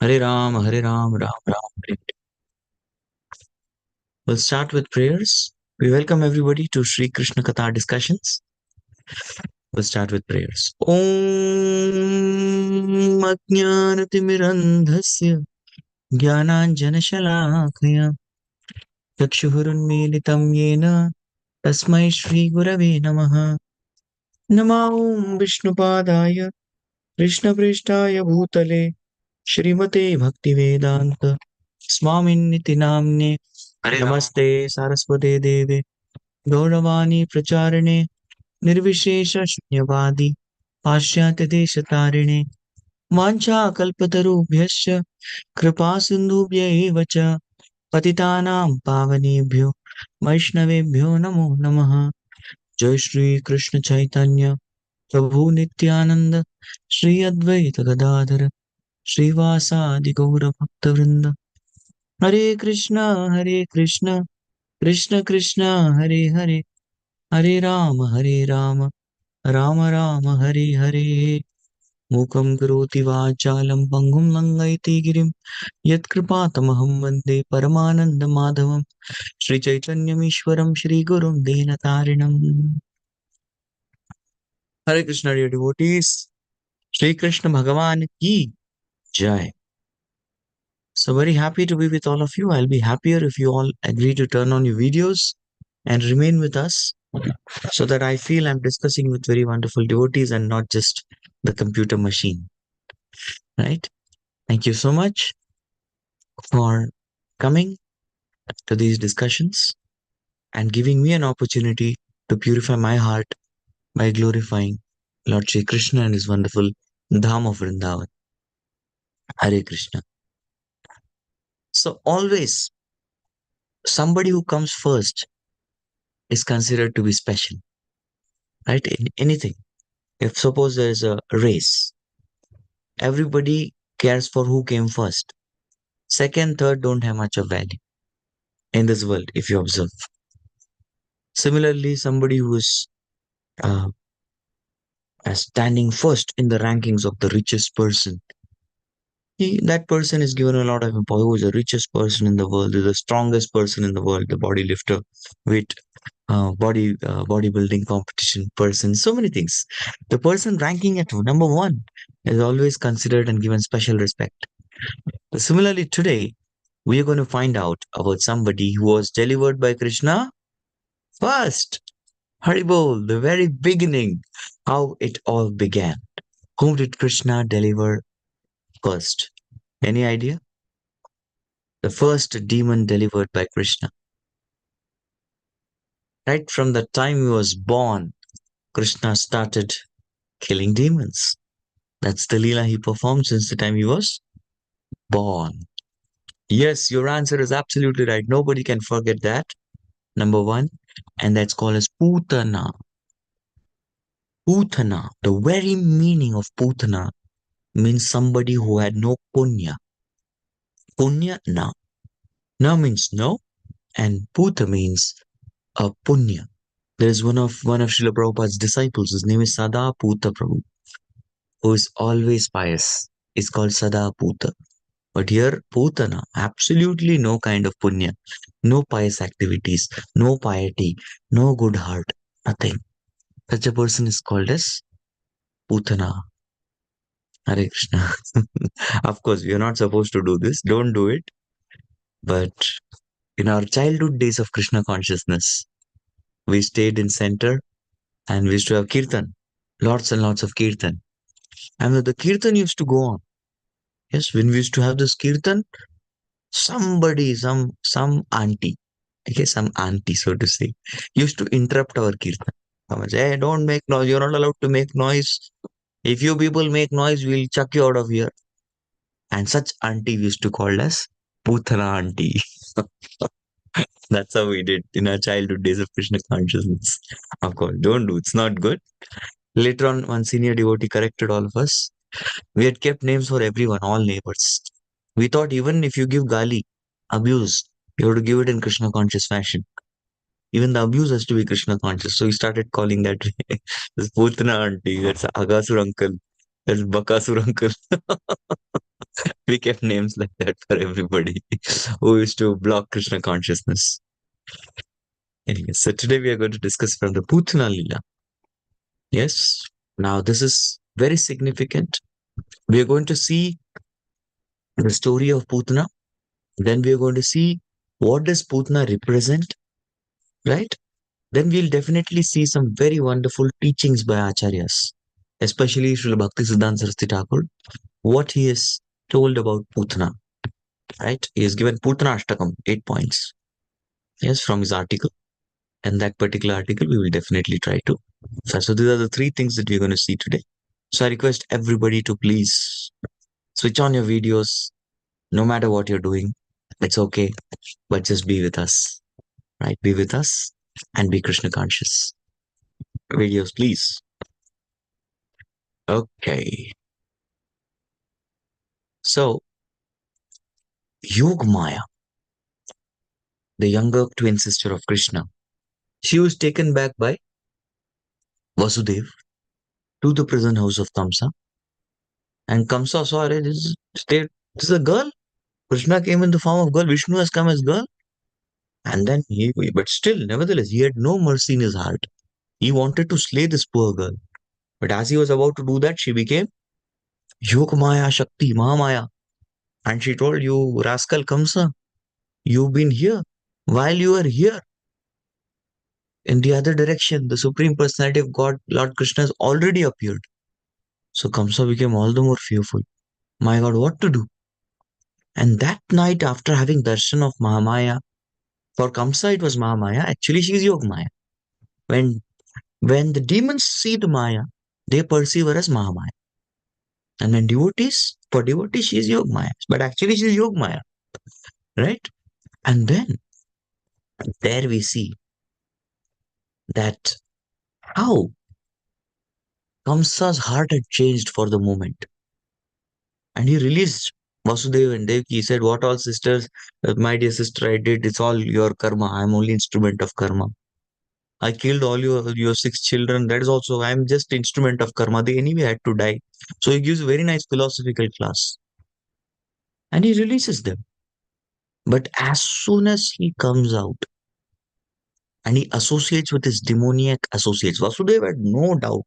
Ram, Ram Ram, Hare. We'll start with prayers. We welcome everybody to Sri Krishna Katha discussions. We'll start with prayers. Om Ajnanatimirandhasya Jnananjana Shalakaya Chakshurunmilitam Yena Tasmai Shri Gurave Namaha. Nama Om Vishnupadaya Krishna Prishtaya Bhutale Shrimate Bhaktivedanta Swaminithi Namne Namaste Saraswate Deve Gauravani Pracharane Nirvishesha Shunyavadi Pashyate Deshatharine Vancha Kalpatarubhyasya Kripa Sindhubhya eva cha Patitanam Pavanebhyo Vaishnavebhyo Namo Namaha. Jai Shri Krishna Chaitanya Prabhu Nityananda Shri Advaita Gadadhara Srivasadi Gaura Bhaktavrinda. Hare Krishna, Krishna Krishna, Hare Hare, Hare Rama, Rama Rama, Hare Hare. Mukam karoti vachalam pangum langaiti girim yat kripatamaham vande paramananda madhavam Shri Chaitanyam Ishwaram Shri Gurum Denatarinam. Hare Krishna, dear devotees. Shri Krishna Bhagavan ki Jai. So very happy to be with all of you. I'll be happier if you all agree to turn on your videos and remain with us so that I feel I'm discussing with very wonderful devotees and not just the computer machine. Right? Thank you so much for coming to these discussions and giving me an opportunity to purify my heart by glorifying Lord Shri Krishna and his wonderful Dham of Vrindavan. Hare Krishna. So always somebody who comes first is considered to be special, right? In anything. If suppose there is a race, everybody cares for who came first. Second, third don't have much of value in this world, if you observe. Similarly, somebody who is uh, standing first in the rankings of the richest person, that person is given a lot of importance. Who is the richest person in the world, is the strongest person in the world, the body lifter, weight, bodybuilding competition person, so many things. The person ranking at number one is always considered and given special respect. Similarly, today we are going to find out about somebody who was delivered by Krishna first. Haribol, the very beginning, how it all began. Whom did Krishna deliver first? Any idea? The first demon delivered by Krishna. Right from the time he was born, Krishna started killing demons. That's the lila he performed since the time he was born. Yes, your answer is absolutely right. Nobody can forget that. Number one, and that's called as Puthana. Puthana, the very meaning of Puthana means somebody who had no punya. Punya na. Na means no, and Putha means a punya. There is one of Srila Prabhupada's disciples, his name is Sada Putha Prabhu, who is always pious. It's called Sada Putha. But here, Puthana, absolutely no kind of punya, no pious activities, no piety, no good heart, nothing. Such a person is called as Puthana. Hare Krishna. Of course, we are not supposed to do this. Don't do it. But in our childhood days of Krishna consciousness, we stayed in center and we used to have kirtan, lots and lots of kirtan. And the kirtan used to go on. Yes, when we used to have this kirtan, somebody, some auntie, okay, some auntie, so to say, used to interrupt our kirtan. Hey, don't make noise. You're not allowed to make noise. If you people make noise, we'll chuck you out of here. And such auntie we used to call as Puthana auntie. That's how we did in our childhood days of Krishna consciousness. Of course, don't do. It's not good. Later on, one senior devotee corrected all of us. We had kept names for everyone, all neighbors. We thought even if you give gali, abuse, you have to give it in Krishna conscious fashion. Even the abuse has to be Krishna conscious. So we started calling that this Putana auntie, that's Agasur uncle, that's Bakasur uncle. We kept names like that for everybody who used to block Krishna consciousness. Anyway, so today we are going to discuss from the Puthana lila. Yes, now this is very significant. We are going to see the story of Puthana. Then we are going to see what does Puthana represent, right? Then we'll definitely see some very wonderful teachings by Acharyas, especially Srila Bhaktisiddhanta Saraswati Thakur, what he has told about Puthana, right? He has given Puthana Ashtakam, 8 points, yes, from his article. And that particular article we will definitely try to. So these are the 3 things that we're going to see today. So I request everybody to please switch on your videos, no matter what you're doing. It's okay, but just be with us, right? Be with us and be Krishna conscious. Videos, please. Okay. So, Yogmaya, the younger twin sister of Krishna, she was taken back by Vasudev to the prison house of Kamsa. And Kamsa saw, this is a girl. Krishna came in the form of girl. Vishnu has come as girl. And then but still, nevertheless, he had no mercy in his heart. He wanted to slay this poor girl. But as he was about to do that, she became Yogmaya Shakti, Mahamaya. And she told you, rascal Kamsa, you've been here. While you are here, in the other direction, the Supreme Personality of God, Lord Krishna, has already appeared. So Kamsa became all the more fearful. My God, what to do? And that night, after having darshan of Mahamaya, for Kamsa it was Mahamaya, actually she is Yogmaya. When the demons see the Maya, they perceive her as Mahamaya. And when for devotees, she is Yogmaya. But actually she is Yogmaya, right? And then there we see that how Kamsa's heart had changed for the moment. And he released Vasudeva and Devaki. He said, what all sisters, my dear sister, I did, it's all your karma. I'm only instrument of karma. I killed all your 6 children. That is also, I'm just instrument of karma. They anyway had to die. So he gives a very nice philosophical class. And he releases them. But as soon as he comes out and he associates with his demoniac associates, Vasudeva had no doubt.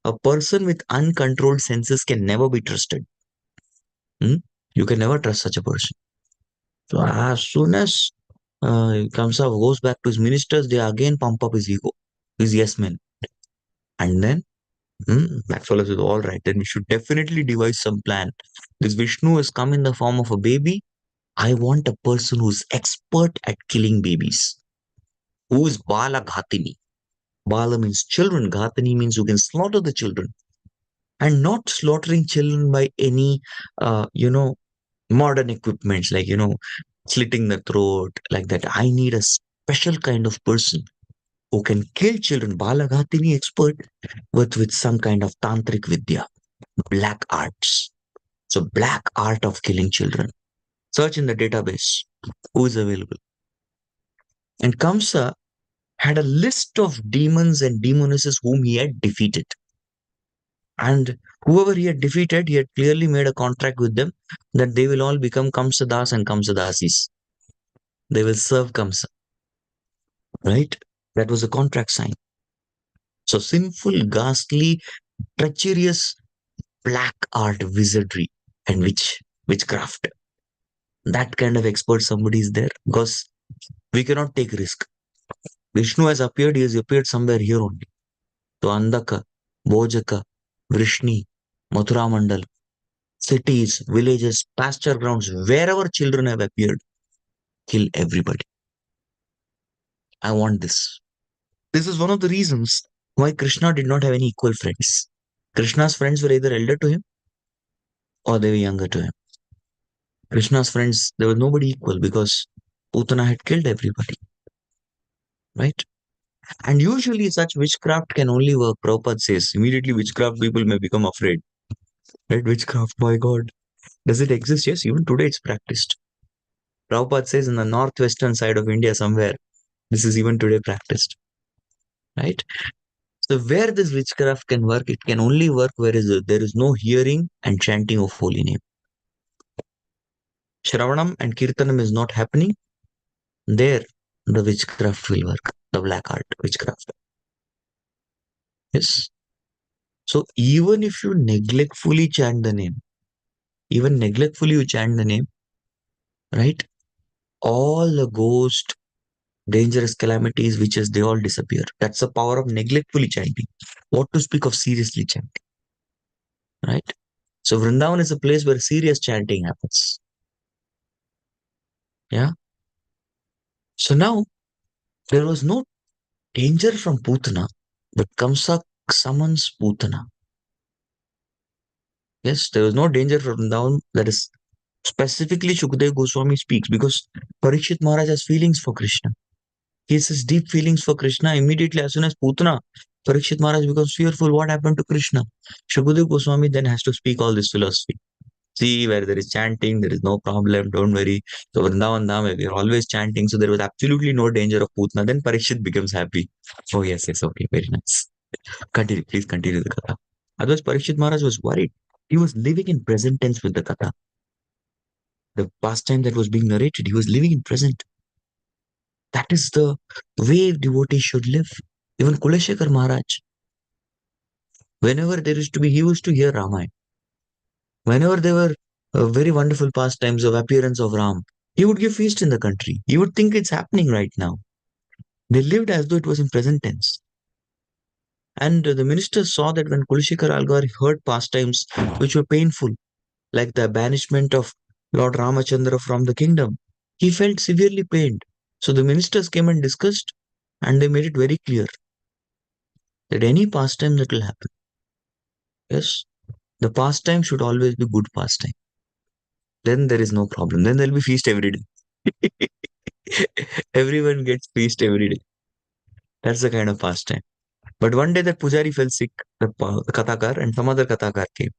A person with uncontrolled senses can never be trusted. Hmm? You can never trust such a person. So as soon as Kamsa goes back to his ministers, they again pump up his ego, his yes men. And then that fellow says, all right, then we should definitely devise some plan. This Vishnu has come in the form of a baby. I want a person who's expert at killing babies. Who is Bala Ghatini? Bala means children. Ghatini means who can slaughter the children. And not slaughtering children by any, modern equipments like, slitting the throat, like that. I need a special kind of person who can kill children. Bala Ghatini expert with some kind of tantric vidya, black arts. So black art of killing children. Search in the database. Who is available? And Kamsa had a list of demons and demonesses whom he had defeated. And whoever he had defeated, he had clearly made a contract with them that they will all become Kamsadas and Kamsadasis. They will serve Kamsa. Right? That was a contract sign. So sinful, ghastly, treacherous, black art wizardry and witchcraft. That kind of expert somebody is there because we cannot take risk. Vishnu has appeared, he has appeared somewhere here only. So Andaka, Bojaka, Vrishni, Mathura Mandal, cities, villages, pasture grounds, wherever children have appeared, kill everybody. I want this. This is one of the reasons why Krishna did not have any equal friends. Krishna's friends were either elder to him or they were younger to him. Krishna's friends, there was nobody equal because Puthana had killed everybody. Right? And usually such witchcraft can only work. Prabhupada says, immediately witchcraft people may become afraid. Right? Witchcraft, my God. Does it exist? Yes, even today it's practiced. Prabhupada says in the northwestern side of India somewhere, this is even today practiced. Right? So where this witchcraft can work, it can only work where there is no hearing and chanting of holy name. Shravanam and Kirtanam is not happening, there the witchcraft will work, the black art witchcraft. Yes. So even if you neglectfully chant the name, even neglectfully you chant the name, right? All the ghost, dangerous calamities, witches, they all disappear. That's the power of neglectfully chanting. What to speak of seriously chanting, right? So Vrindavan is a place where serious chanting happens. Yeah. So now there was no danger from Puthana, but Kamsa summons Puthana. Yes, there was no danger from Vrindavan. That is specifically Shukdev Goswami speaks because Parikshit Maharaj has feelings for Krishna. He has his deep feelings for Krishna. Immediately, as soon as Puthana, Parikshit Maharaj becomes fearful. What happened to Krishna? Shukdev Goswami then has to speak all this philosophy. See, where there is chanting, there is no problem. Don't worry. So Vrindavan Dham, we are always chanting. So there was absolutely no danger of Putna. Then Parikshit becomes happy. Oh, yes, yes, okay, very nice. Continue, please continue the Katha. Otherwise, Parikshit Maharaj was worried. He was living in present tense with the Katha. The pastime that was being narrated, he was living in present. That is the way devotees should live. Even Kuleshekar Maharaj, whenever there is to be, he used to hear Ramayana. Whenever there were very wonderful pastimes of appearance of Ram, he would give feast in the country. You would think it's happening right now. They lived as though it was in present tense. And the ministers saw that when Kulshekar Algar heard pastimes which were painful, like the banishment of Lord Ramachandra from the kingdom, he felt severely pained. So the ministers came and discussed, and they made it very clear that any pastime that will happen, yes, the pastime should always be good pastime. Then there is no problem. Then there'll be feast every day. Everyone gets feast every day. That's the kind of pastime. But one day that Pujari fell sick, the Kathakar, and some other Kathakar came.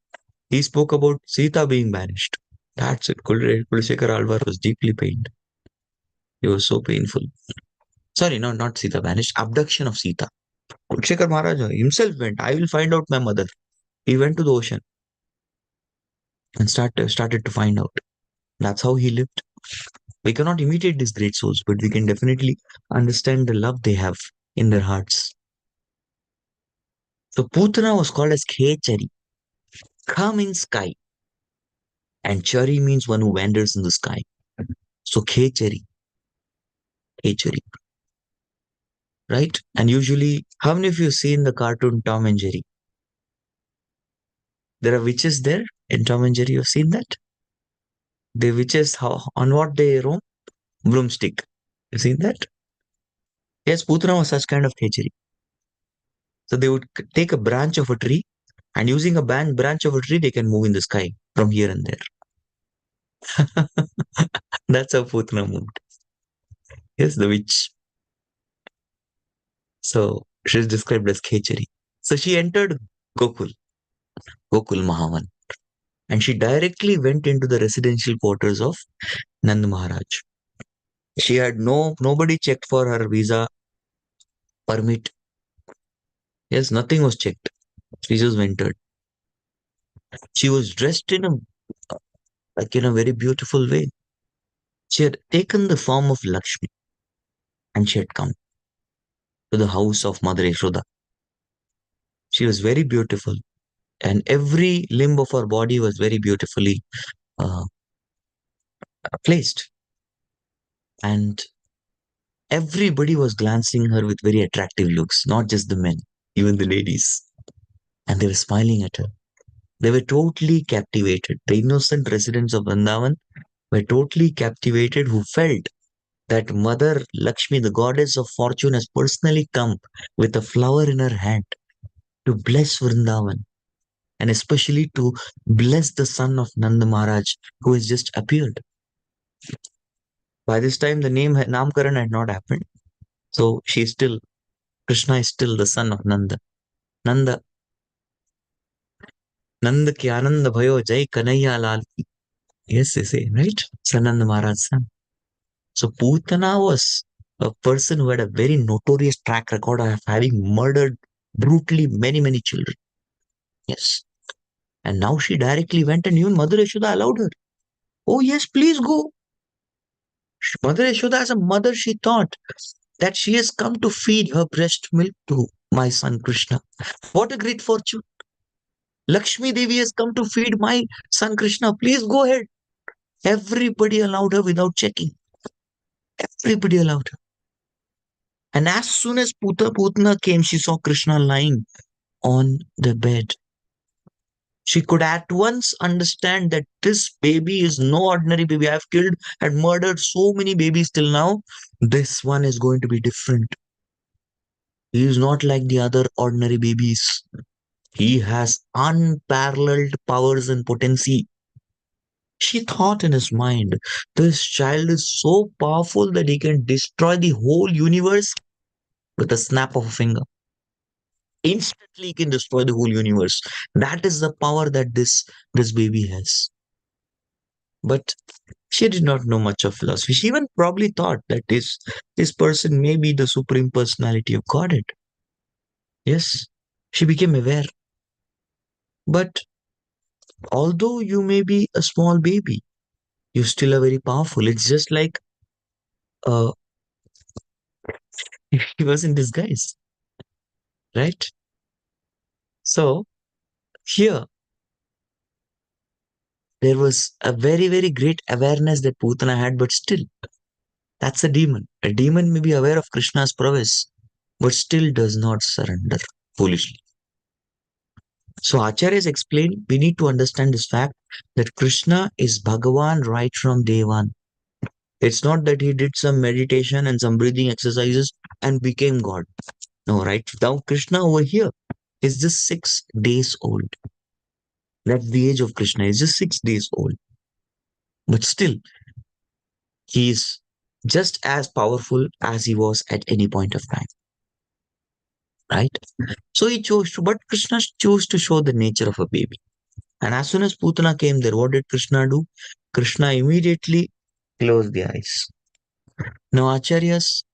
He spoke about Sita being banished. That's it. Kulshekar Alvar was deeply pained. It was so painful. Sorry, no, not Sita banished. Abduction of Sita. Kulshekar Maharaj himself went. I will find out my mother. He went to the ocean and started to find out. That's how he lived. We cannot imitate these great souls, but we can definitely understand the love they have in their hearts. So Putana was called as Khechari. Kha means sky, and Chari means one who wanders in the sky. So Khechari, Khechari, right? And usually, how many of you have seen the cartoon Tom and Jerry? There are witches there in Tom and Jerry. You've seen that? The witches, how on what they roam? Broomstick. You've seen that? Yes, Putana was such kind of Khechari. So they would take a branch of a tree, and using a branch of a tree, they can move in the sky from here and there. That's how Putana moved. Yes, the witch. So she's described as Khechari. So she entered Gokul, Gokul Mahavan, and she directly went into the residential quarters of Nand Maharaj. She had nobody checked for her visa, permit. Yes, nothing was checked. She just entered. She was dressed in a like in a very beautiful way. She had taken the form of Lakshmi, and she had come to the house of Mother Yashoda. She was very beautiful, and every limb of her body was very beautifully uh, placed. And everybody was glancing her with very attractive looks, not just the men, even the ladies. And they were smiling at her. They were totally captivated. The innocent residents of Vrindavan were totally captivated, who felt that Mother Lakshmi, the goddess of fortune, has personally come with a flower in her hand to bless Vrindavan, and especially to bless the son of Nanda Maharaj, who has just appeared. By this time, the name Namkaran had not happened. So Krishna is still the son of Nanda. Nanda, Nanda ki Ananda Bhayo Jai Kanaya Lal. Yes, they say, right? Sananda Maharaj's son. So Putana was a person who had a very notorious track record of having murdered brutally many, many children. Yes. And now she directly went, and even Mother Yashoda allowed her. Oh yes, please go. Mother Yashoda, as a mother, she thought that she has come to feed her breast milk to my son Krishna. What a great fortune. Lakshmi Devi has come to feed my son Krishna. Please go ahead. Everybody allowed her without checking. Everybody allowed her. And as soon as Putana came, she saw Krishna lying on the bed. She could at once understand that this baby is no ordinary baby. I've killed and murdered so many babies till now. This one is going to be different. He is not like the other ordinary babies. He has unparalleled powers and potency. She thought in his mind, this child is so powerful that he can destroy the whole universe with a snap of a finger. Instantly, he can destroy the whole universe. That is the power that this baby has. But she did not know much of philosophy. She even probably thought that this person may be the supreme personality of Godhead. Yes, she became aware. But although you may be a small baby, you still are very powerful. It's just like uh, he was in disguise, right? So here there was a very, very great awareness that Putana had, but still, that's a demon. A demon may be aware of Krishna's prowess, but still does not surrender foolishly. So Acharyas explained we need to understand this fact that Krishna is Bhagavan right from day one. It's not that he did some meditation and some breathing exercises and became God. No, right now Krishna over here is just 6 days old. That's the age of Krishna. He's just 6 days old. But still, he is just as powerful as he was at any point of time. Right? So he chose to, but Krishna chose to show the nature of a baby. And as soon as Putana came there, what did Krishna do? Krishna immediately closed the eyes. Now, Acharyas,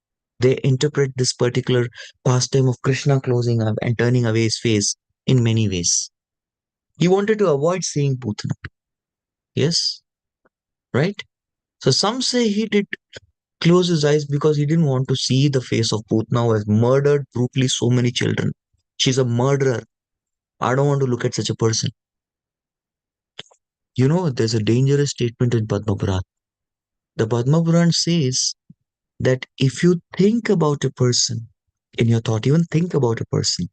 they interpret this particular pastime of Krishna closing up and turning away his face in many ways. He wanted to avoid seeing Putana. Yes, right? So some say he did close his eyes because he didn't want to see the face of Putana who has murdered brutally so many children. She's a murderer. I don't want to look at such a person. You know, there's a dangerous statement in Padma Puran. The Padma Puran says that if you think about a person in your thought, even think about a person,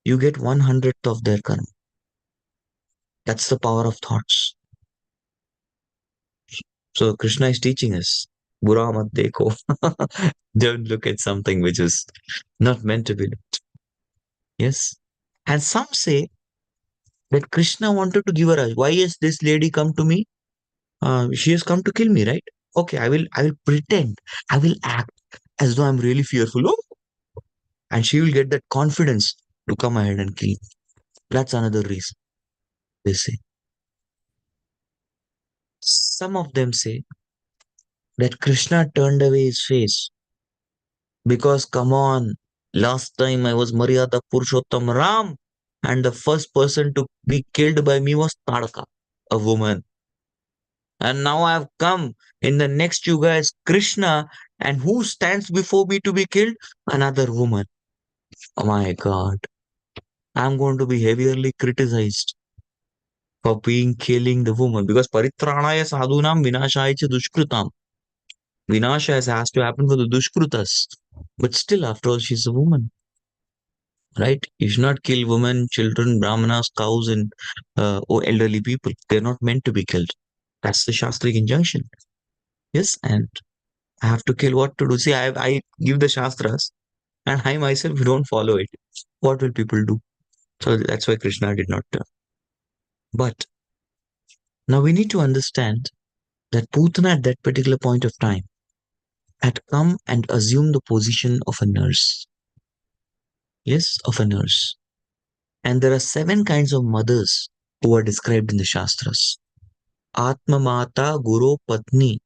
you get 1/100th of their karma. That's the power of thoughts. So Krishna is teaching us, Bura mat dekho. Don't look at something which is not meant to be looked. Yes. And some say that Krishna wanted to give her a, why has this lady come to me? She has come to kill me, right? Okay, I will pretend, I will act as though I'm really fearful. Oh, and she will get that confidence to come ahead and kill me. That's another reason, they say. Some of them say that Krishna turned away his face because, come on, last time I was Maryada Purushottam Ram, and the first person to be killed by me was Tadaka, a woman. And now I have come in the next yuga as Krishna, and who stands before me to be killed? Another woman. Oh my God. I'm going to be heavily criticized for being killing the woman because paritranaya sadhunam vinashaya cha dushkritam. Vinasha has to happen for the dushkrutas. But still, after all, she's a woman, right? You should not kill women, children, brahmanas, cows, and or elderly people. They're not meant to be killed. That's the Shastric injunction. Yes, and I have to kill what to do. See, I give the Shastras and I myself don't follow it. What will people do? So that's why Krishna did not turn. But now we need to understand that Putana at that particular point of time had come and assumed the position of a nurse. Yes, of a nurse. And there are 7 kinds of mothers who are described in the Shastras. Atma Mata Guru Patni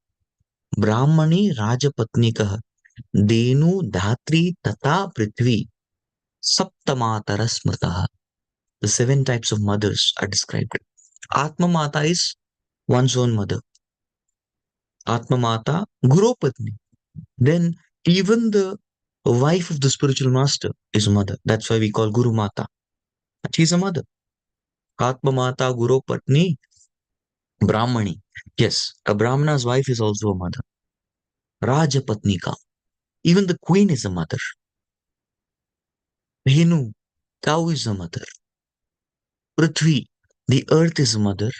Brahmani Rajapatnikah Denu Dhatri Tata Prithvi Saptamatara Smritaha. The 7 types of mothers are described. Atma Mata is one's own mother. Atma Mata, Guru Patni. Then even the wife of the spiritual master is a mother. That's why we call Guru Mata. She's a mother. Atma Mata, Guru Patni, Brahmani. Yes, a Brahmana's wife is also a mother. Raja Patnika. Even the queen is a mother. Henu, cow is a mother. Prithvi, the earth is a mother.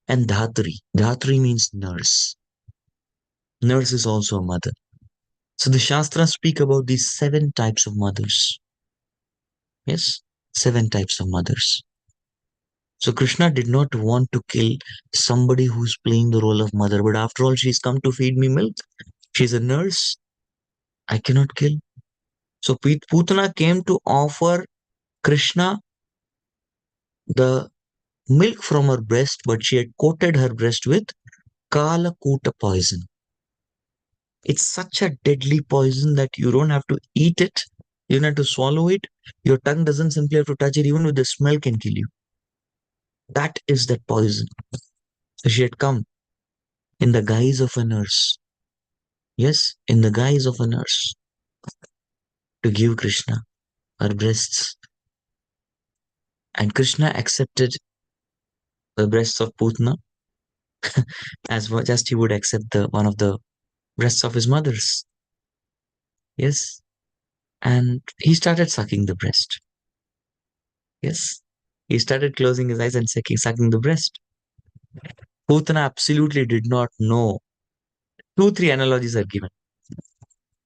And Dhatri. Dhatri means nurse. Nurse is also a mother. So the Shastras speak about these 7 types of mothers. Yes, 7 types of mothers. So Krishna did not want to kill somebody who's playing the role of mother, but after all, she's come to feed me milk. She's a nurse. I cannot kill. So Puthana came to offer Krishna the milk from her breast, but she had coated her breast with Kala Kuta poison. It's such a deadly poison that you don't have to eat it. You don't have to swallow it. Your tongue doesn't simply have to touch it. Even with the smell can kill you. That is that poison. So she had come in the guise of a nurse. Yes, in the guise of a nurse to give Krishna her breasts. And Krishna accepted the breasts of Putna as much as he would accept the one of the breasts of his mothers. Yes. And he started sucking the breast. Yes. He started closing his eyes and sucking the breast. Putana absolutely did not know. 2, 3 analogies are given.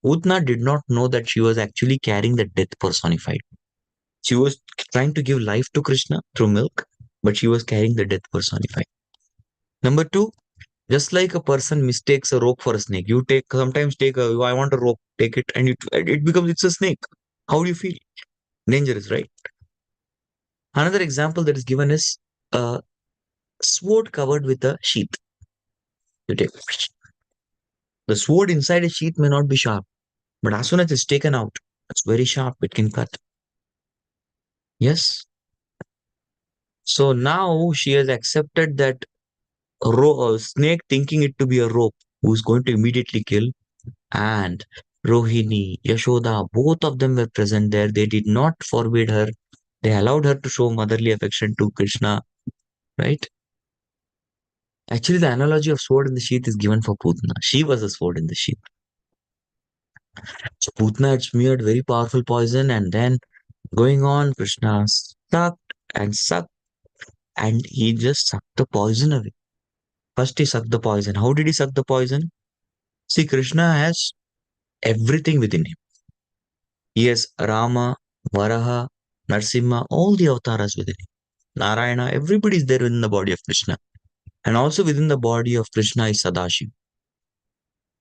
Putana did not know that she was actually carrying the death personified. She was trying to give life to Krishna through milk, but she was carrying the death personified. Number 2, just like a person mistakes a rope for a snake, you sometimes I want a rope, take it, and it becomes it's a snake. How do you feel? Dangerous, right? Another example that is given is a sword covered with a sheath. You take the sword inside a sheath may not be sharp, but as soon as it's taken out, it's very sharp. It can cut. Yes. So now she has accepted that snake, thinking it to be a rope, who's going to immediately kill. And Rohini, Yashoda, both of them were present there. They did not forbid her. They allowed her to show motherly affection to Krishna, right? Actually, the analogy of sword in the sheath is given for Putna. She was a sword in the sheath. So Putna had smeared very powerful poison, and then going on, Krishna sucked and sucked, and he just sucked the poison away. First, he sucked the poison. How did he suck the poison? See, Krishna has everything within him. He has Rama, Varaha, Narsimha, all the avatars within him. Narayana, everybody is there within the body of Krishna. And also within the body of Krishna is Sadashiv.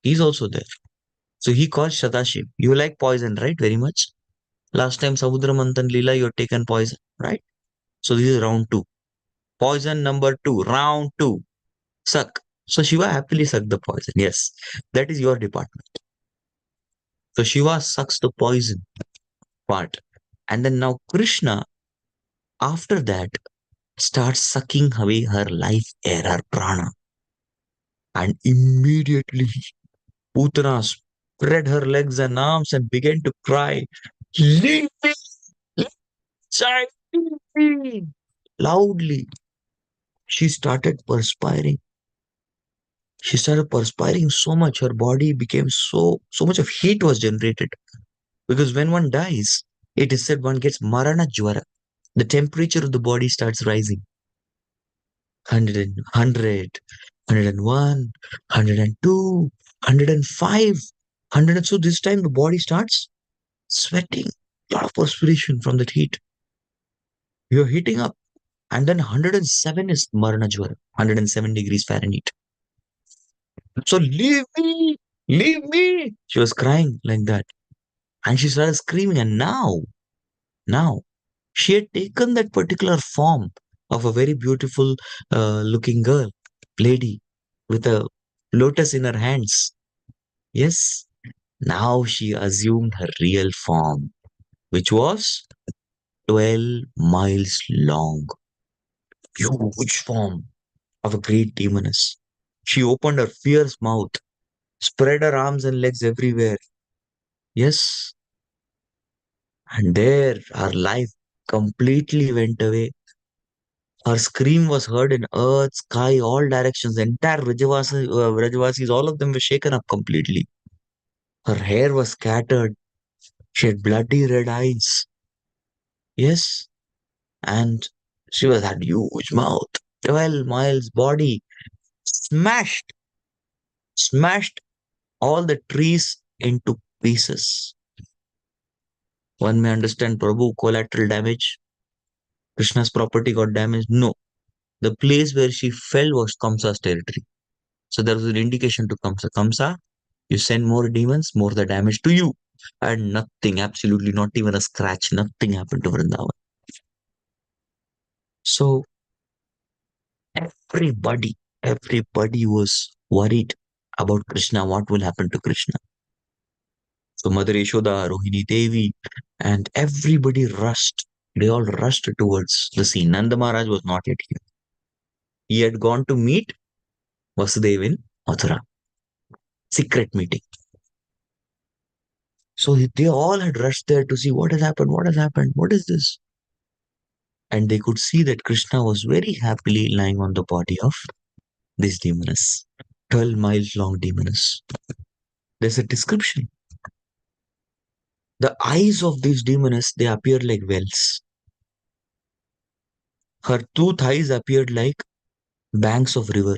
He's also there. So he calls Sadashiv. You like poison, right? Very much. Last time Samudra Manthan Lila, you have taken poison, right? So this is round 2. Poison number 2, round 2. Suck. So Shiva happily sucked the poison. Yes, that is your department. So Shiva sucks the poison part. And then now Krishna, after that, starts sucking away her life air, her prana. And immediately Putana spread her legs and arms and began to cry, "Leave me! Child, leave me!" Loudly. She started perspiring. She started perspiring so much, her body became so much of heat was generated. Because when one dies, it is said one gets marana jwara. The temperature of the body starts rising. 100, 101, 102, 105, 100. So this time the body starts sweating, a lot of perspiration from that heat. You're heating up. And then 107 is Marana Jwara, 107 degrees Fahrenheit. So leave me. She was crying like that. And she started screaming. And now, she had taken that particular form of a very beautiful looking girl, lady, with a lotus in her hands. Yes, now she assumed her real form, which was 12 miles long. Huge form. of a great demoness. She opened her fierce mouth, spread her arms and legs everywhere. Yes, and there her life completely went away. Her scream was heard in earth, sky, all directions. The entire Rajavasis, all of them were shaken up completely. Her hair was scattered. She had bloody red eyes. Yes, and she was had huge mouth, 12 miles body, smashed, smashed all the trees into pieces. One may understand Prabhu collateral damage. Krishna's property got damaged. No, the place where she fell was Kamsa's territory. So there was an indication to Kamsa. Kamsa, you send more demons, more the damage to you. And nothing, absolutely not even a scratch, nothing happened to Vrindavan. So everybody was worried about Krishna, what will happen to Krishna. So Mother Yashoda, Rohini Devi, and everybody rushed. They all rushed towards the scene. Nanda Maharaj was not yet here. He had gone to meet Vasudeva in Mathura. Secret meeting. So they all had rushed there to see what has happened, what is this? And they could see that Krishna was very happily lying on the body of this demoness, 12 miles long demoness. There's a description. The eyes of this demoness, they appeared like wells. Her two thighs appeared like banks of river.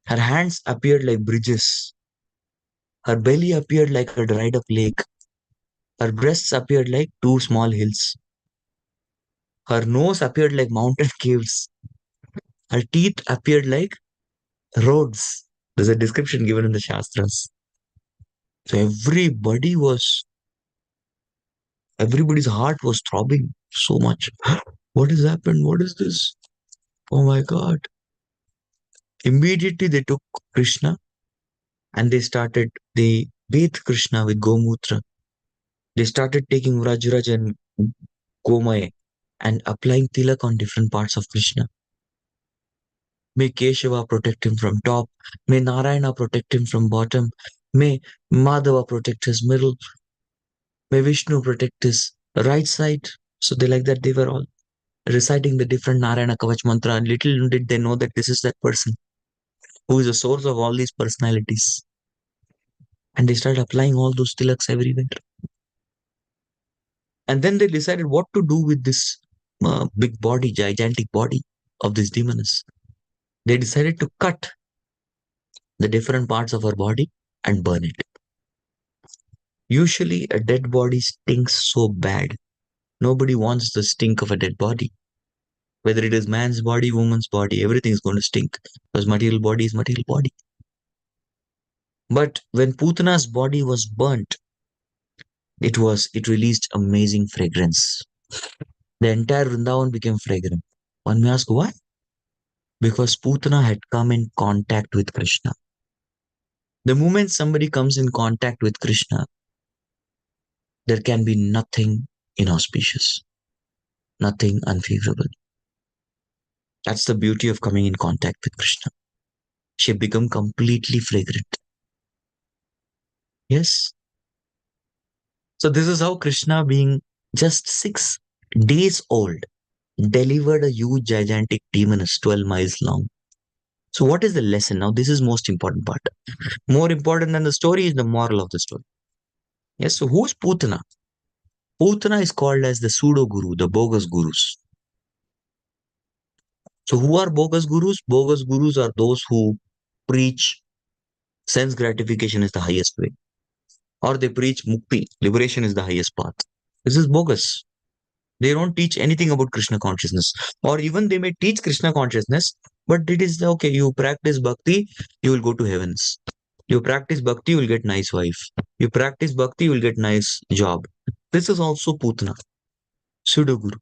Her hands appeared like bridges. Her belly appeared like a dried up lake. Her breasts appeared like two small hills. Her nose appeared like mountain caves. Her teeth appeared like roads. There's a description given in the Shastras. So everybody's heart was throbbing so much. What has happened? What is this? Oh my God. Immediately they took Krishna and they bathed Krishna with Gomutra. They started taking Vrajraj and Gomay and applying tilak on different parts of Krishna. May Keshava protect him from top. May Narayana protect him from bottom. May Madhava protect his middle. May Vishnu protect his right side. So they were all reciting the different Narayana Kavach mantra. And little did they know that this is that person who is the source of all these personalities. And they started applying all those tilaks everywhere. And then they decided what to do with this big body, gigantic body of this demoness. They decided to cut the different parts of her body and burn it. Usually, a dead body stinks so bad. Nobody wants the stink of a dead body. Whether it is man's body, woman's body, everything is going to stink because material body is material body. But when Puthana's body was burnt, it released amazing fragrance. The entire Vrindavan became fragrant. One may ask why? Because Puthana had come in contact with Krishna. The moment somebody comes in contact with Krishna, there can be nothing inauspicious, nothing unfavorable. That's the beauty of coming in contact with Krishna. She become completely fragrant. Yes. So this is how Krishna, being just 6 days old, delivered a huge gigantic demoness 12 miles long. So what is the lesson? Now this is most important part. More important than the story is the moral of the story. Yes. So who's Puthana? Puthana is called as the pseudo guru, the bogus gurus. So who are bogus gurus? Bogus gurus are those who preach sense gratification is the highest way, or they preach mukti, liberation is the highest path. This is bogus. They don't teach anything about Krishna consciousness, or even they may teach Krishna consciousness, but it is okay. You practice bhakti, you will go to heavens. You practice bhakti, you will get nice wife. You practice bhakti, you will get nice job. This is also Putana, pseudo guru.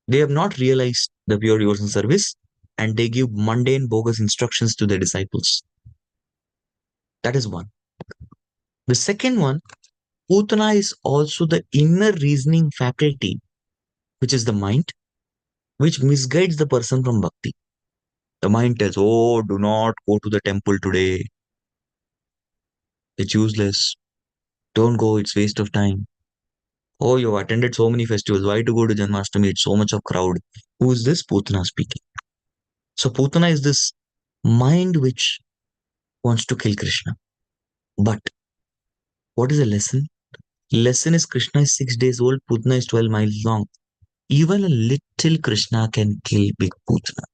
They have not realized the pure devotion service, and they give mundane, bogus instructions to their disciples. That is one. The second one, Putana is also the inner reasoning faculty, which is the mind, which misguides the person from bhakti. The mind tells, oh, do not go to the temple today. It's useless. Don't go, it's waste of time. Oh, you've attended so many festivals. Why to go to Janmashtami? It's so much of crowd. Who is this? Puthana speaking. So Puthana is this mind which wants to kill Krishna. But what is the lesson? Lesson is Krishna is 6 days old, Puthana is 12 miles long. Even a little Krishna can kill big Puthana.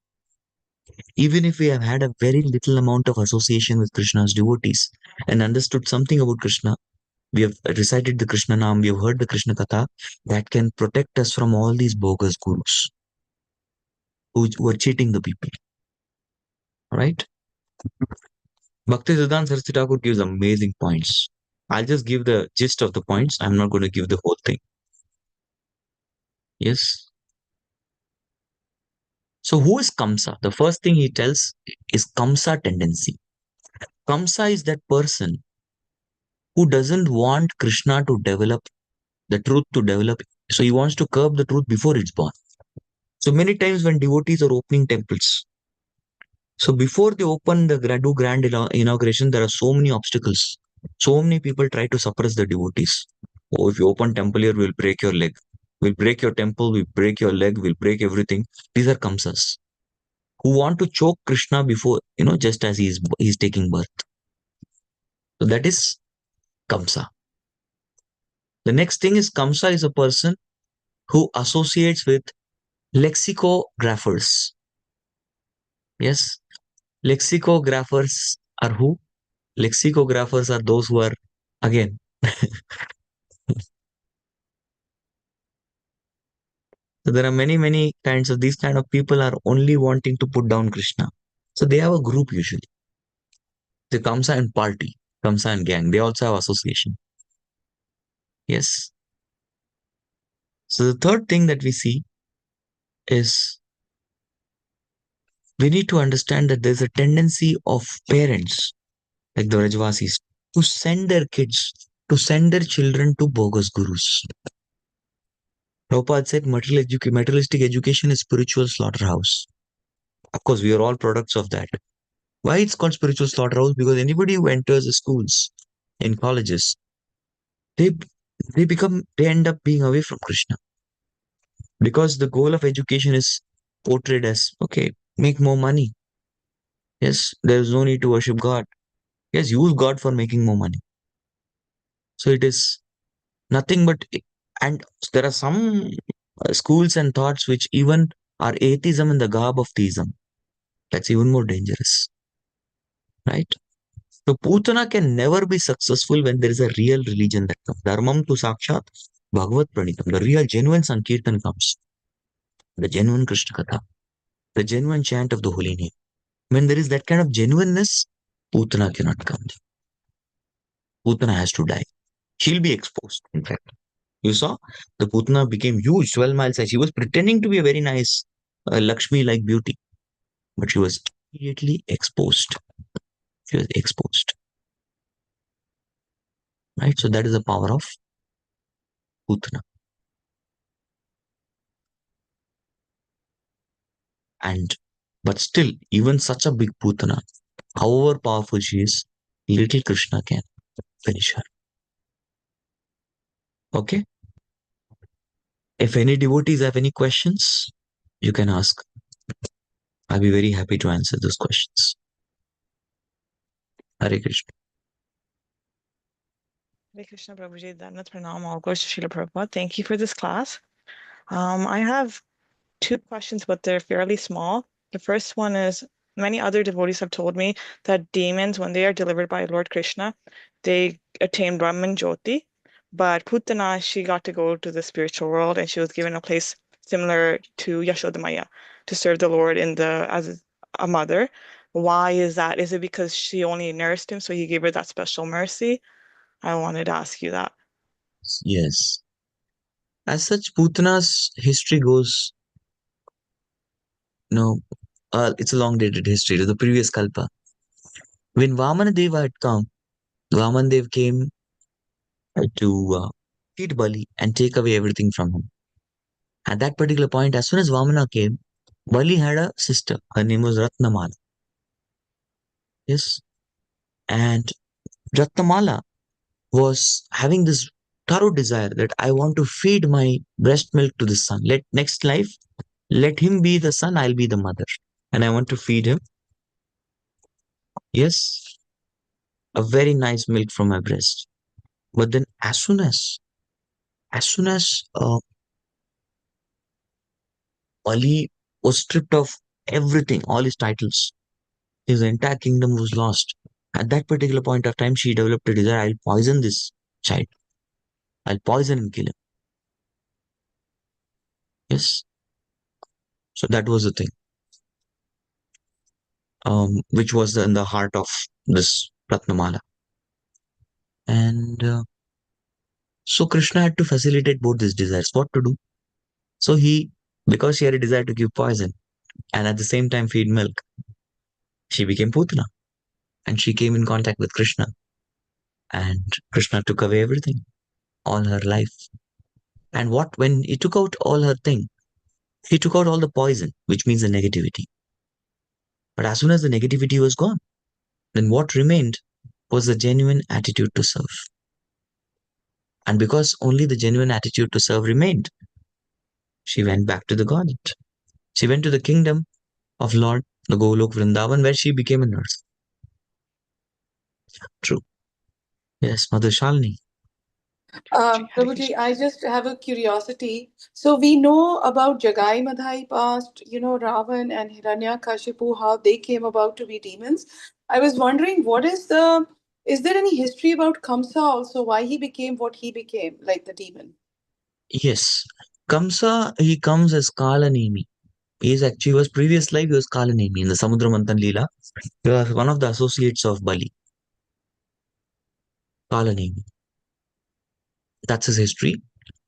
Even if we have had a very little amount of association with Krishna's devotees and understood something about Krishna, we have recited the Krishna Nam, we have heard the Krishna Katha, that can protect us from all these bogus gurus who are cheating the people. Right? Bhaktivedanta Saraswati Thakur gives amazing points. I'll just give the gist of the points. I'm not going to give the whole thing. Yes. So who is Kamsa? The first thing he tells is Kamsa tendency. Kamsa is that person who doesn't want Krishna to develop, the truth to develop. So he wants to curb the truth before it's born. So many times when devotees are opening temples, so before they open the do grand inauguration, there are so many obstacles. So many people try to suppress the devotees. Oh, if you open temple here, we'll break your leg. We'll break your temple, we'll break your leg, we'll break everything. These are Kamsas who want to choke Krishna before, just as he's taking birth. So that is Kamsa. The next thing is Kamsa is a person who associates with lexicographers. Yes, lexicographers are who? Lexicographers are those who are, again, so there are many, many kinds of these kind of people are only wanting to put down Krishna. So they have a group usually. The Kamsa and party, Kamsa and gang, they also have association. Yes. So the third thing that we see is we need to understand that there's a tendency of parents, like the Rajvasis, to send their kids, to send their children to bogus gurus. Prabhupada said materialistic education is spiritual slaughterhouse. Of course, we are all products of that. Why it's called spiritual slaughterhouse? Because anybody who enters the schools, in colleges, they they end up being away from Krishna. Because the goal of education is portrayed as, okay, make more money. Yes, there is no need to worship God. Yes, use God for making more money. So it is nothing but, and there are some schools and thoughts which even are atheism in the garb of theism. That's even more dangerous, right? So Putana can never be successful when there is a real religion that comes. Dharmam tu sakshat bhagavat pranitam. The real genuine sankirtan comes. The genuine Krishna Katha. The genuine chant of the holy name. When there is that kind of genuineness, Putana cannot come. Putana has to die. She'll be exposed, in fact. You saw the Putana became huge, 12 miles high. She was pretending to be a very nice Lakshmi-like beauty, but she was immediately exposed. She was exposed. Right? So that is the power of Putana. And but still, even such a big Putana, however powerful she is, little Krishna can finish her. Okay? If any devotees have any questions, you can ask. I'll be very happy to answer those questions. Hare Krishna. Hare Krishna Prabhuji, Radhanath Pranam, all goes to Srila Prabhupada. Thank you for this class. I have two questions, but they're fairly small. The first one is, many other devotees have told me that demons, when they are delivered by Lord Krishna, they attain Brahman Jyoti. But Putana, she got to go to the spiritual world, and she was given a place similar to Yashodamaya to serve the Lord as a mother. Why is that? Is it because she only nursed him, so he gave her that special mercy? I wanted to ask you that. Yes. As such, Putana's history goes, it's a long dated history to the previous Kalpa. When Vamanadeva had come, Vamandev came to feed Bali and take away everything from him. At that particular point, as soon as Vamana came, Bali had a sister. Her name was Ratnamala. Yes. And Ratnamala was having this thorough desire that I want to feed my breast milk to the son. Next life, let him be the son, I'll be the mother. And I want to feed him. Yes, a very nice milk from my breast. But then as soon as Ali was stripped of everything, all his titles, his entire kingdom was lost. At that particular point of time, she developed a desire, I'll poison this child. I'll poison and kill him. Yes. So that was the thing, which was in the heart of this Ratnamala. And so Krishna had to facilitate both these desires. What to do? So because she had a desire to give poison and at the same time feed milk, she became Puthana and she came in contact with Krishna. And Krishna took away everything, all her life. And when he took out all her thing, he took out all the poison, which means the negativity. But as soon as the negativity was gone, then what remained was the genuine attitude to serve. And because only the genuine attitude to serve remained, she went back to the Godhead. She went to the kingdom of Lord, the Golok Vrindavan, where she became a nurse. True. Yes, Mother Shalini. Prabhuji, I just have a curiosity. So we know about Jagai Madhai past, Ravan and Hiranyakashipu, how they came about to be demons. I was wondering, is there any history about Kamsa also, why he became what he became, like the demon? Yes. Kamsa, he comes as Kalanemi. He was previous life, he was Kalanemi in the Samudra Manthan Lila. He was one of the associates of Bali. Kalanemi. That's his history.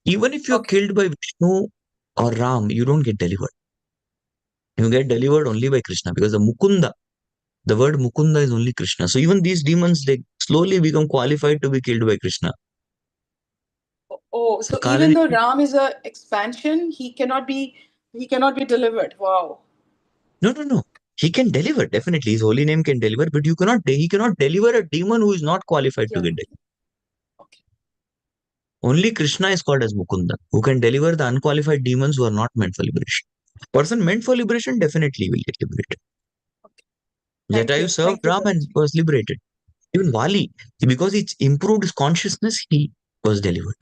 Even if you're killed by Vishnu or Ram, you don't get delivered. You get delivered only by Krishna because the word Mukunda is only Krishna. So even these demons, they slowly become qualified to be killed by Krishna. Oh, so even though Ram is a expansion, he cannot be delivered. Wow. No. He can deliver, definitely. His holy name can deliver, but he cannot deliver a demon who is not qualified to get delivered. Okay. Only Krishna is called as Mukunda, who can deliver the unqualified demons who are not meant for liberation. Person meant for liberation definitely will get liberated. Okay. Jatayu served Ram and was liberated. Even Vali, because he improved his consciousness, he was delivered.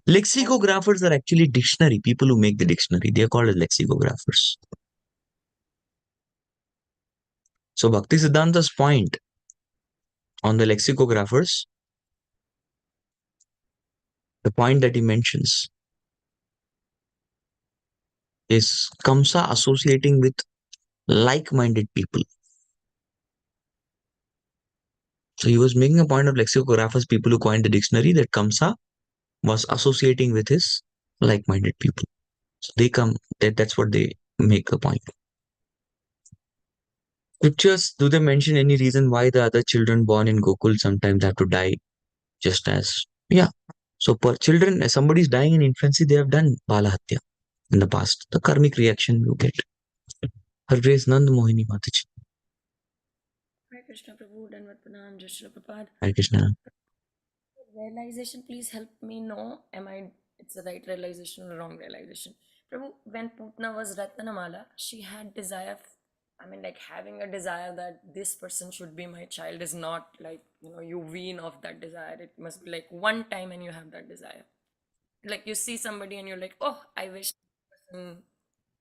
Lexicographers are actually dictionary, people who make the dictionary. They are called as lexicographers. So Bhaktisiddhanta's point on the lexicographers, the point that he mentions is Kamsa associating with like-minded people. So he was making a point of lexicographers, people who coined the dictionary, that Kamsa was associating with his like-minded people. So that's what they make a point. Scriptures, do they mention any reason why the other children born in Gokul sometimes have to die just as? Yeah. So per children, if somebody is dying in infancy, they have done Balahatya in the past. The karmic reaction you get. Her Grace Nand Mohini Mataji. Hare Krishna Prabhu, Danvat Pranam, Jai Srila Prabhupada. Hare Krishna. Realization, please help me know, it's the right realization or wrong realization? Prabhu, when Putna was Ratnamala, she had desire, having a desire that this person should be my child is not like, you wean off that desire. It must be like one time and you have that desire. Like you see somebody and you're like, oh, I wish this person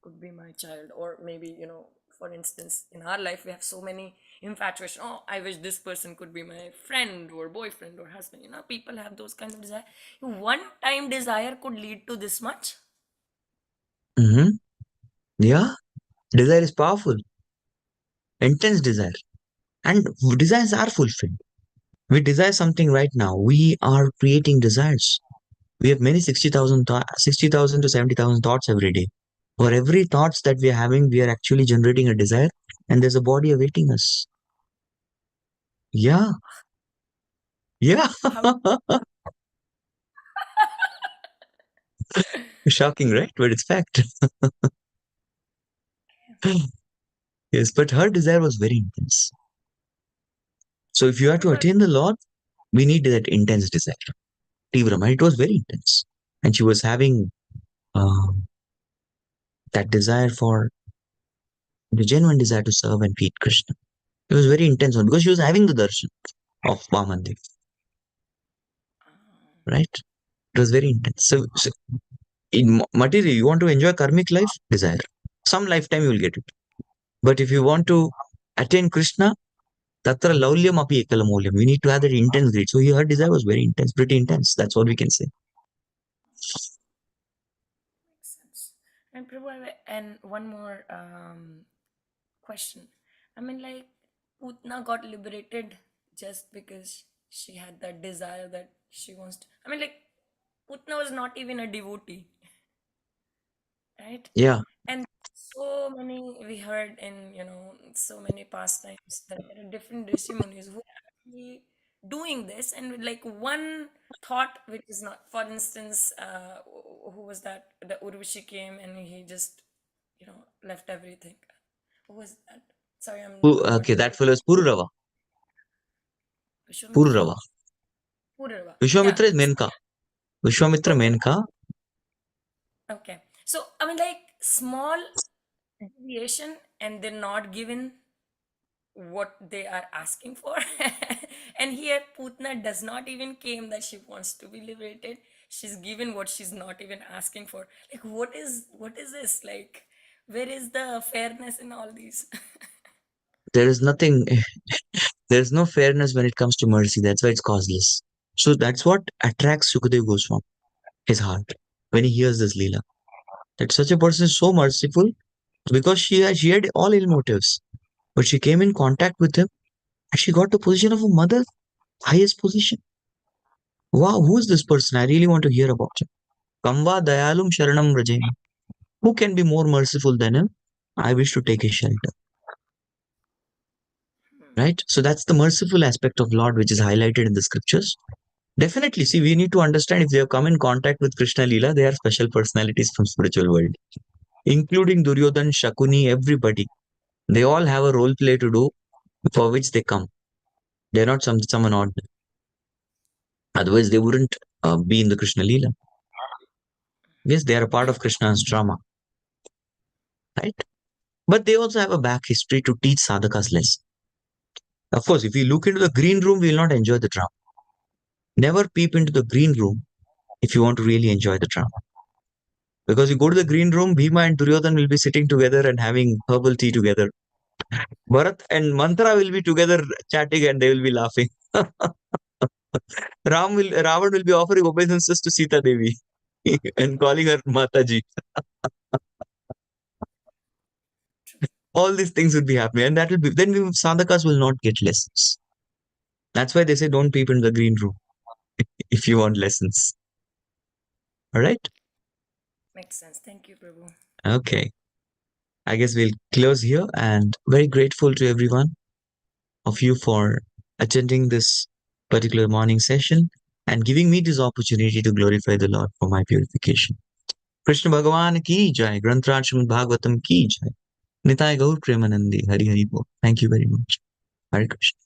could be my child. Or maybe, for instance, in our life, we have so many infatuation. Oh, I wish this person could be my friend or boyfriend or husband. People have those kind of desire. One time desire could lead to this much. Yeah. Desire is powerful. Intense desire. And desires are fulfilled. We desire something right now. We are creating desires. We have many 60,000 to 70,000 thoughts every day. For every thoughts that we are having, we are actually generating a desire, and there's a body awaiting us. Yeah. Yeah. Shocking, right? But it's fact. Yes, but her desire was very intense. So if you have to attain the Lord, we need that intense desire. Tivrama, it was very intense. And she was having that desire for the genuine desire to serve and feed Krishna. It was very intense one because she was having the darshan of Vamandev. Right? It was very intense. So in material, you want to enjoy karmic life, desire. Some lifetime you will get it. But if you want to attain Krishna, tatra laulyam api ekalamulyam. We need to have that intense greed. So her desire was very intense, pretty intense. That's what we can say. Makes sense. And Prabhu, and one more question. I mean, like, Putna got liberated just because she had that desire that she wants to. I mean, like, Putna was not even a devotee, right? Yeah. And so many, we heard in, so many pastimes that there are different rishi munis who are actually doing this, and with like one thought which is not, for instance, who was that? The Urvashi came and he just, left everything. Who was that? Sorry, I'm not Okay, that able. fellow is Pururava. Vishwamitra? Pururava. Purava. Yeah. Vishwamitra is Menka. Vishwamitra Okay. Menka. Okay. So, I mean, like, small deviation and they're not given what they are asking for. And here Putna does not even claim that she wants to be liberated. She's given what she's not even asking for. Like, what is this? Like, where is the fairness in all these? There is nothing, there is no fairness when it comes to mercy. That's why it's causeless. So that's what attracts Sukadeva Goswami, his heart, when he hears this Leela. That such a person is so merciful because she had all ill motives. But she came in contact with him and she got the position of a mother, highest position. Wow, who is this person? I really want to hear about him. Kamva Dayalum Sharanam Rajayam. Who can be more merciful than him? I wish to take his shelter. Right? So that's the merciful aspect of Lord which is highlighted in the scriptures. Definitely, see, we need to understand if they have come in contact with Krishna Leela, they are special personalities from spiritual world, including Duryodhan, Shakuni, everybody. They all have a role play to do for which they come. They're not someone odd. Otherwise, they wouldn't be in the Krishna Leela. Yes, they are a part of Krishna's drama. Right? But they also have a back history to teach sadhakas less. Of course, if we look into the green room, we will not enjoy the drama. Never peep into the green room if you want to really enjoy the drama. Because you go to the green room, Bhima and Duryodhan will be sitting together and having herbal tea together. Bharat and Mantra will be together chatting and they will be laughing. Ravan will be offering obeisances to Sita Devi and calling her Mataji. All these things will be happening, and that will be then sadhakas will not get lessons. That's why they say don't peep in the green room if you want lessons. All right. Makes sense. Thank you, Prabhu. Okay. I guess we'll close here, and very grateful to everyone of you for attending this particular morning session and giving me this opportunity to glorify the Lord for my purification. Krishna Bhagavan ki jai, Grantraj Srimad Bhagavatam ki jai. Nitai Gaur Premanandi, Hari Hari Bol. Thank you very much. Hare Krishna.